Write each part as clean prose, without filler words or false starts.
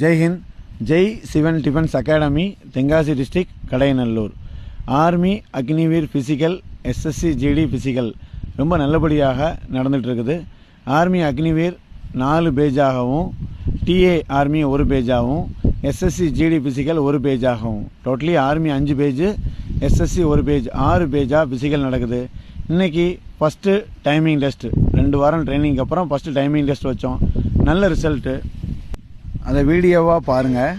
Jai Hind. Jai Sivan defence academy, Tenkasi district, Kadayanallur. Army Agniveer physical, SSC GD physical ரொம்ப நல்லபடியாக நடந்துகிட்டு இருக்குது. ஆர்மி அக்னிவீர் 4 பேஜாகவும், டிஏ ஆர்மி 1 பேஜாகவும், எஸ்எஸ்சி ஜிடி ஃபிசிக்கல் 1 பேஜாகவும், totally army 5 batch, SSC 1 batch, 6 பேஜாக ஃபிசிக்கல் நடக்குது. இன்றைக்கி ஃபஸ்ட்டு டைமிங் டெஸ்ட்டு, 2 வாரம் ட்ரைனிங்க்கு அப்புறம் ஃபஸ்ட்டு டைமிங் டெஸ்ட் வச்சோம். நல்ல ரிசல்ட்டு. அதை வீடியோவாக பாருங்கள்.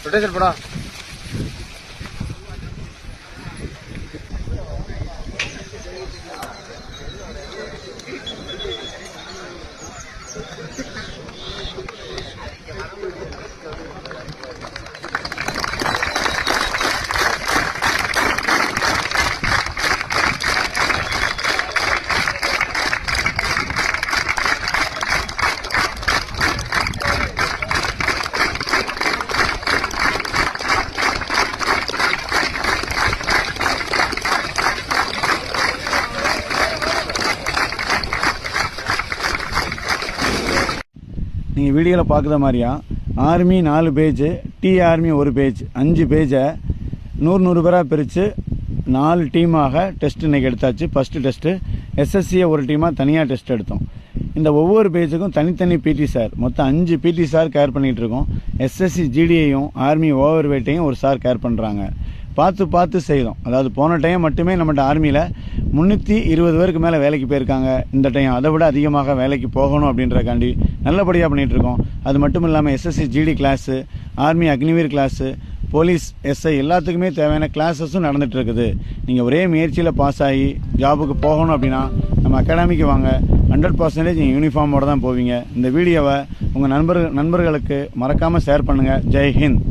ரொட்டேஷன் போடா. நீங்கள் வீடியோவில் பார்க்குற மாதிரியா army 4 page, D army 1 page, 5 பேஜை 100 பேராக பிரித்து 4 டீமாக டெஸ்ட் இன்றைக்கி எடுத்தாச்சு. ஃபஸ்ட்டு டெஸ்ட்டு எஸ்எஸ்சியை ஒரு டீமாக தனியாக டெஸ்ட் எடுத்தோம். இந்த ஒவ்வொரு பேஜுக்கும் தனித்தனி பிடி சார், மொத்தம் 5 பிடி சார் கேர் பண்ணிகிட்டு இருக்கோம். எஸ்எஸ்சி ஜிடியையும் ஆர்மி ஓவர் வெயிட்டையும் ஒரு சார் கேர் பண்ணுறாங்க. பார்த்து செய்தோம். அதாவது போன டைம் மட்டுமே நம்மகிட்ட ஆர்மியில் 320 பேருக்கு மேலே வேலைக்கு போயிருக்காங்க. இந்த டைம் அதை விட அதிகமாக வேலைக்கு போகணும் அப்படின்றக்காண்டி நல்லபடியாக பண்ணிகிட்ருக்கோம். அது மட்டும் இல்லாமல் SSC GD class, army Agniveer class, police SI எல்லாத்துக்குமே தேவையான கிளாஸஸும் நடந்துகிட்ருக்குது. நீங்கள் ஒரே முயற்சியில் பாஸ் ஆகி ஜாபுக்கு போகணும் அப்படின்னா நம்ம அகாடமிக்கு வாங்க. 100% நீங்கள் யூனிஃபார்மோடு தான் போவீங்க. இந்த வீடியோவை உங்கள் நண்பர்களுக்கு மறக்காமல் ஷேர் பண்ணுங்கள். ஜெய் ஹிந்த்.